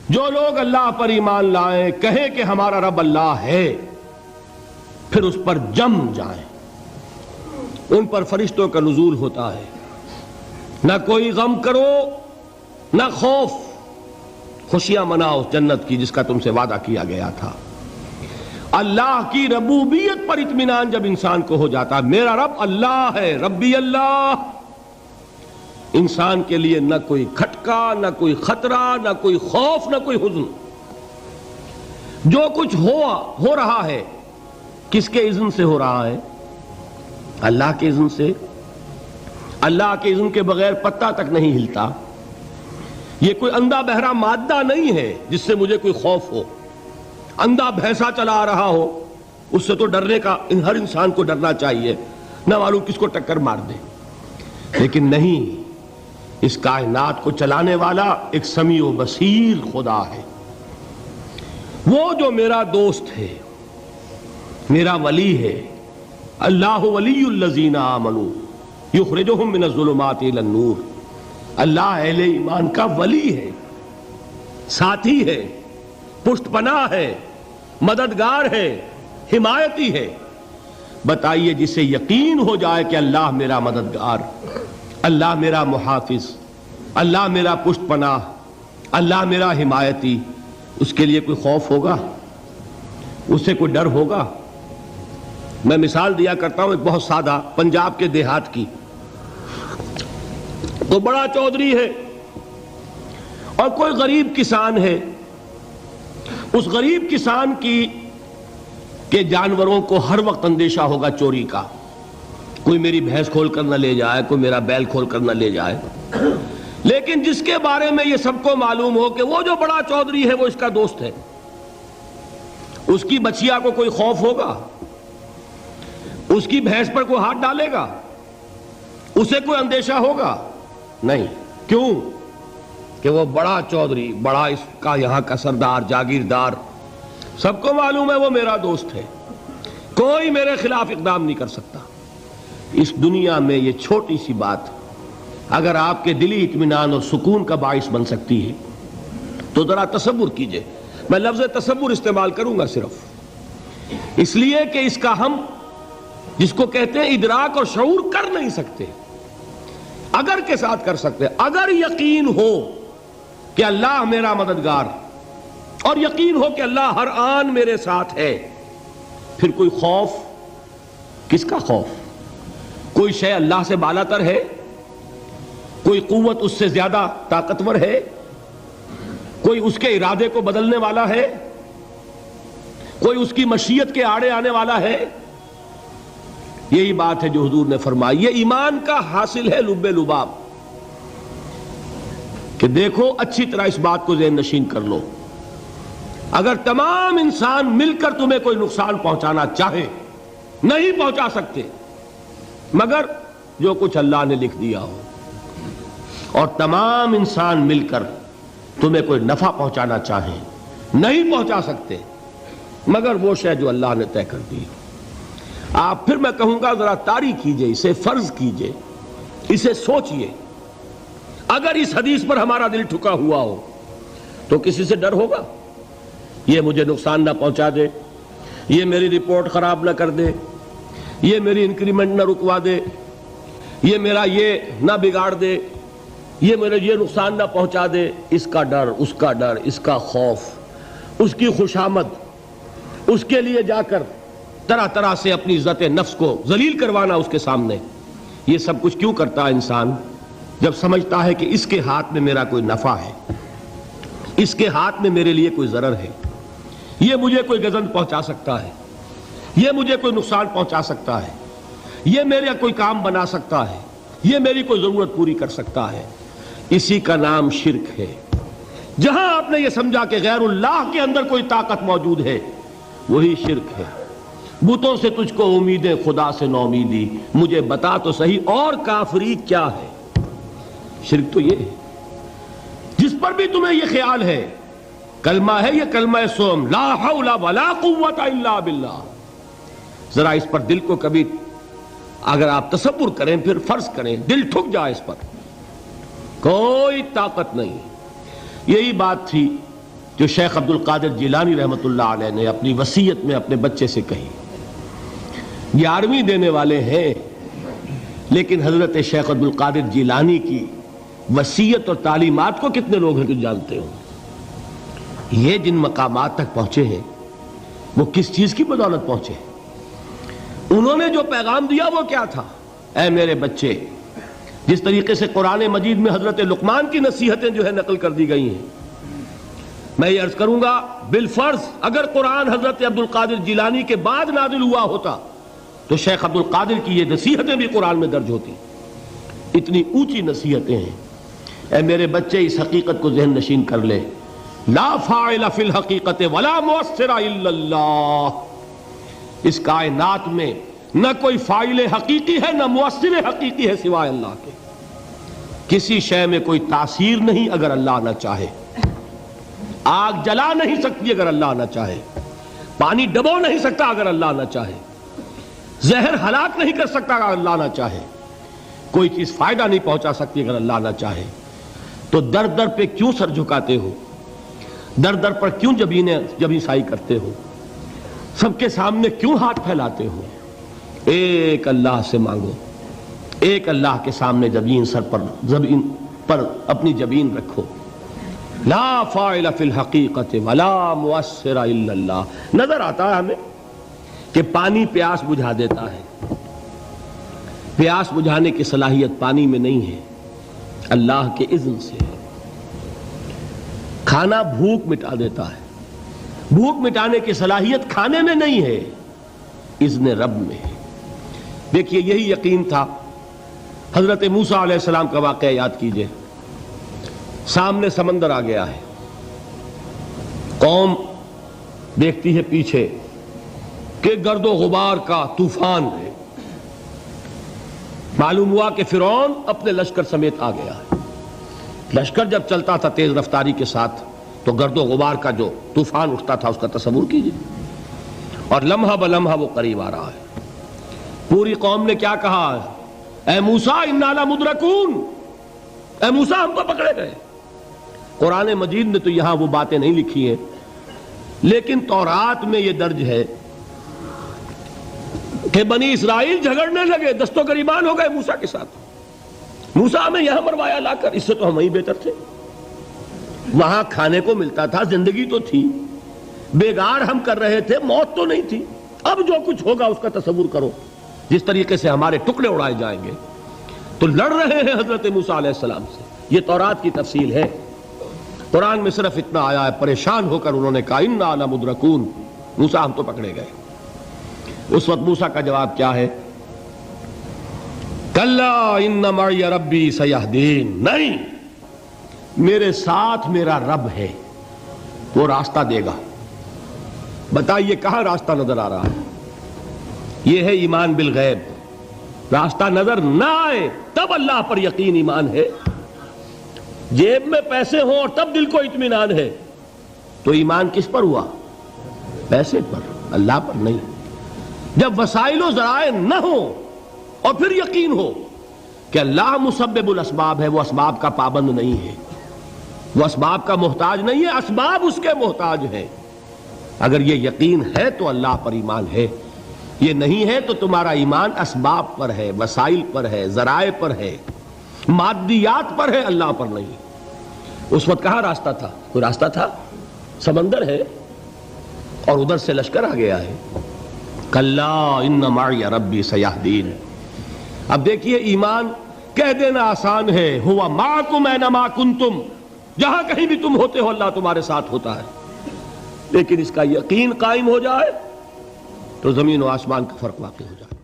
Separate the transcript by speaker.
Speaker 1: جو لوگ اللہ پر ایمان لائیں، کہیں کہ ہمارا رب اللہ ہے، پھر اس پر جم جائیں، ان پر فرشتوں کا نزول ہوتا ہے۔ نہ کوئی غم کرو نہ خوف، خوشیاں مناؤ جنت کی جس کا تم سے وعدہ کیا گیا تھا۔ اللہ کی ربوبیت پر اطمینان جب انسان کو ہو جاتا ہے، میرا رب اللہ ہے، ربی اللہ، انسان کے لیے نہ کوئی کھٹکا، نہ کوئی خطرہ، نہ کوئی خوف، نہ کوئی حزن۔ جو کچھ ہو رہا ہے کس کے اذن سے ہو رہا ہے؟ اللہ کے اذن سے۔ اللہ کے اذن کے بغیر پتہ تک نہیں ہلتا۔ یہ کوئی اندھا بہرا مادہ نہیں ہے جس سے مجھے کوئی خوف ہو۔ اندھا بھینسا چلا آ رہا ہو اس سے تو ڈرنے کا ہر انسان کو ڈرنا چاہیے، نہ معلوم کس کو ٹکر مار دے۔ لیکن نہیں، اس کائنات کو چلانے والا ایک سمیع و بصیر خدا ہے، وہ جو میرا دوست ہے، میرا ولی ہے۔ اللہ ولی الذین آمنوا یخرجہم من الظلمات الی النور۔ اللہ اہل ایمان کا ولی ہے، ساتھی ہے، پشت پناہ ہے، مددگار ہے، حمایتی ہے۔ بتائیے جسے یقین ہو جائے کہ اللہ میرا مددگار، اللہ میرا محافظ، اللہ میرا پشت پناہ، اللہ میرا حمایتی، اس کے لیے کوئی خوف ہوگا؟ اس سے کوئی ڈر ہوگا؟ میں مثال دیا کرتا ہوں ایک بہت سادہ، پنجاب کے دیہات کی۔ تو بڑا چودھری ہے اور کوئی غریب کسان ہے۔ اس غریب کسان کے جانوروں کو ہر وقت اندیشہ ہوگا چوری کا، کوئی میری بھینس کھول کر نہ لے جائے، کوئی میرا بیل کھول کر نہ لے جائے۔ لیکن جس کے بارے میں یہ سب کو معلوم ہو کہ وہ جو بڑا چودھری ہے وہ اس کا دوست ہے، اس کی بچیا کو کوئی خوف ہوگا؟ اس کی بھینس پر کوئی ہاتھ ڈالے گا؟ اسے کوئی اندیشہ ہوگا؟ نہیں۔ کیوں؟ کہ وہ بڑا چودھری، بڑا اس کا یہاں کا سردار، جاگیردار، سب کو معلوم ہے وہ میرا دوست ہے، کوئی میرے خلاف اقدام نہیں کر سکتا۔ اس دنیا میں یہ چھوٹی سی بات اگر آپ کے دلی اطمینان اور سکون کا باعث بن سکتی ہے تو ذرا تصور کیجئے۔ میں لفظ تصور استعمال کروں گا صرف اس لیے کہ اس کا ہم جس کو کہتے ہیں ادراک اور شعور کر نہیں سکتے، اگر کے ساتھ کر سکتے۔ اگر یقین ہو کہ اللہ میرا مددگار اور یقین ہو کہ اللہ ہر آن میرے ساتھ ہے، پھر کوئی خوف، کس کا خوف؟ کوئی شے اللہ سے بالا تر ہے؟ کوئی قوت اس سے زیادہ طاقتور ہے؟ کوئی اس کے ارادے کو بدلنے والا ہے؟ کوئی اس کی مشیت کے آڑے آنے والا ہے؟ یہی بات ہے جو حضور نے فرمائی۔ یہ ایمان کا حاصل ہے لب لباب، کہ دیکھو اچھی طرح اس بات کو ذہن نشین کر لو، اگر تمام انسان مل کر تمہیں کوئی نقصان پہنچانا چاہے نہیں پہنچا سکتے، مگر جو کچھ اللہ نے لکھ دیا ہو، اور تمام انسان مل کر تمہیں کوئی نفع پہنچانا چاہیں نہیں پہنچا سکتے، مگر وہ شے جو اللہ نے طے کر دی۔ آپ پھر میں کہوں گا ذرا طاری کیجئے، اسے فرض کیجئے، اسے سوچئے۔ اگر اس حدیث پر ہمارا دل ٹھکا ہوا ہو تو کسی سے ڈر ہوگا؟ یہ مجھے نقصان نہ پہنچا دے، یہ میری رپورٹ خراب نہ کر دے، یہ میری انکریمنٹ نہ رکوا دے، یہ میرا یہ نہ بگاڑ دے، یہ میرے یہ نقصان نہ پہنچا دے۔ اس کا ڈر، اس کا ڈر، اس کا خوف، اس کی خوشامد، اس کے لیے جا کر طرح طرح سے اپنی عزت نفس کو ذلیل کروانا اس کے سامنے، یہ سب کچھ کیوں کرتا ہے انسان؟ جب سمجھتا ہے کہ اس کے ہاتھ میں میرا کوئی نفع ہے، اس کے ہاتھ میں میرے لیے کوئی ضرر ہے، یہ مجھے کوئی گزند پہنچا سکتا ہے، یہ مجھے کوئی نقصان پہنچا سکتا ہے، یہ میرا کوئی کام بنا سکتا ہے، یہ میری کوئی ضرورت پوری کر سکتا ہے، اسی کا نام شرک ہے۔ جہاں آپ نے یہ سمجھا کہ غیر اللہ کے اندر کوئی طاقت موجود ہے، وہی شرک ہے۔ بتوں سے تجھ کو امیدیں، خدا سے نومیدی، مجھے بتا تو صحیح اور کافری کیا ہے؟ شرک تو یہ ہے۔ جس پر بھی تمہیں یہ خیال ہے، کلمہ ہے یہ کلمہ سوم، لا حول ولا قوت الا باللہ، ذرا اس پر دل کو کبھی اگر آپ تصور کریں، پھر فرض کریں، دل ٹھک جائے اس پر، کوئی طاقت نہیں۔ یہی بات تھی جو شیخ عبد القادر جیلانی رحمۃ اللہ علیہ نے اپنی وصیت میں اپنے بچے سے کہی. 11ویں دینے والے ہیں، لیکن حضرت شیخ عبد القادر جیلانی کی وصیت اور تعلیمات کو کتنے لوگ ہیں کہ جانتے ہو؟ یہ جن مقامات تک پہنچے ہیں وہ کس چیز کی بدولت پہنچے ہیں؟ انہوں نے جو پیغام دیا وہ کیا تھا؟ اے میرے بچے، جس طریقے سے قرآن مجید میں حضرت لقمان کی نصیحتیں جو ہے نقل کر دی گئی ہیں، میں یہ عرض کروں گا بالفرض اگر قرآن حضرت عبد القادر جیلانی کے بعد نازل ہوا ہوتا تو شیخ عبد القادر کی یہ نصیحتیں بھی قرآن میں درج ہوتی. اتنی اونچی نصیحتیں ہیں. اے میرے بچے، اس حقیقت کو ذہن نشین کر لے، لا فاعل فی الحقیقت ولا مؤثر الا اللہ. اس کائنات میں نہ کوئی فاعل حقیقی ہے نہ مؤثر حقیقی ہے سوائے اللہ کے. کسی شے میں کوئی تاثیر نہیں اگر اللہ نہ چاہے. آگ جلا نہیں سکتی اگر اللہ نہ چاہے. پانی ڈبو نہیں سکتا اگر اللہ نہ چاہے. زہر ہلاک نہیں کر سکتا اگر اللہ نہ چاہے. کوئی چیز فائدہ نہیں پہنچا سکتی اگر اللہ نہ چاہے. تو در در پہ کیوں سر جھکاتے ہو؟ در در پر کیوں جبیں سائی کرتے ہو؟ سب کے سامنے کیوں ہاتھ پھیلاتے ہو؟ ایک اللہ سے مانگو. ایک اللہ کے سامنے زمین پر اپنی جبین رکھو. لا فاعل فی الحقیقت ولا مؤثر الا اللہ. نظر آتا ہے ہمیں کہ پانی پیاس بجھا دیتا ہے. پیاس بجھانے کی صلاحیت پانی میں نہیں ہے، اللہ کے اذن سے. کھانا بھوک مٹا دیتا ہے. بھوک مٹانے کی صلاحیت کھانے میں نہیں ہے، اذن رب میں ہے. دیکھیے یہی یقین تھا. حضرت موسیٰ علیہ السلام کا واقعہ یاد کیجئے. سامنے سمندر آ گیا ہے. قوم دیکھتی ہے پیچھے کہ گرد و غبار کا طوفان ہے. معلوم ہوا کہ فرعون اپنے لشکر سمیت آ گیا ہے. لشکر جب چلتا تھا تیز رفتاری کے ساتھ تو گرد و غبار کا جو طوفان اٹھتا تھا اس کا تصور کیجئے. اور لمحہ بلمحہ وہ قریب آ رہا ہے. پوری قوم نے کیا کہا؟ اے موسیٰ انا لمدرکون. اے موسیٰ ہم تو پکڑے گئے. قرآن مجید نے تو یہاں وہ باتیں نہیں لکھی ہیں، لیکن تورات میں یہ درج ہے کہ بنی اسرائیل جھگڑنے لگے، دست و گریبان ہو گئے موسیٰ کے ساتھ. موسیٰ ہمیں یہاں مروایا لا کر، اس سے تو ہم ہی بہتر تھے. وہاں کھانے کو ملتا تھا، زندگی تو تھی، بیگار ہم کر رہے تھے، موت تو نہیں تھی. اب جو کچھ ہوگا اس کا تصور کرو، جس طریقے سے ہمارے ٹکڑے اڑائے جائیں گے. تو لڑ رہے ہیں حضرت موسیٰ علیہ السلام سے. یہ تورات کی تفصیل ہے. قرآن میں صرف اتنا آیا ہے، پریشان ہو کر انہوں نے کہا انا لمدرکون. موسیٰ ہم تو پکڑے گئے. اس وقت موسیٰ کا جواب کیا ہے؟ کلا ان معی ربی سیہدین. نہیں، میرے ساتھ میرا رب ہے، وہ راستہ دے گا. بتائیے کہاں راستہ نظر آ رہا ہے؟ یہ ہے ایمان بالغیب. راستہ نظر نہ آئے تب اللہ پر یقین ایمان ہے. جیب میں پیسے ہوں اور تب دل کو اطمینان ہے تو ایمان کس پر ہوا؟ پیسے پر، اللہ پر نہیں. جب وسائل و ذرائع نہ ہوں اور پھر یقین ہو کہ اللہ مسبب الاسباب ہے، وہ اسباب کا پابند نہیں ہے، وہ اسباب کا محتاج نہیں ہے، اسباب اس کے محتاج ہیں. اگر یہ یقین ہے تو اللہ پر ایمان ہے. یہ نہیں ہے تو تمہارا ایمان اسباب پر ہے، وسائل پر ہے، ذرائع پر ہے، مادیات پر ہے، اللہ پر نہیں. اس وقت کہاں راستہ تھا؟ کوئی راستہ تھا؟ سمندر ہے اور ادھر سے لشکر آ گیا ہے. کلا ان معی ربی سیہدین. اب دیکھیے ایمان کہہ دینا آسان ہے، ہوا معکم اینما کنتم. جہاں کہیں بھی تم ہوتے ہو اللہ تمہارے ساتھ ہوتا ہے. لیکن اس کا یقین قائم ہو جائے تو زمین و آسمان کا فرق واقع ہو جائے.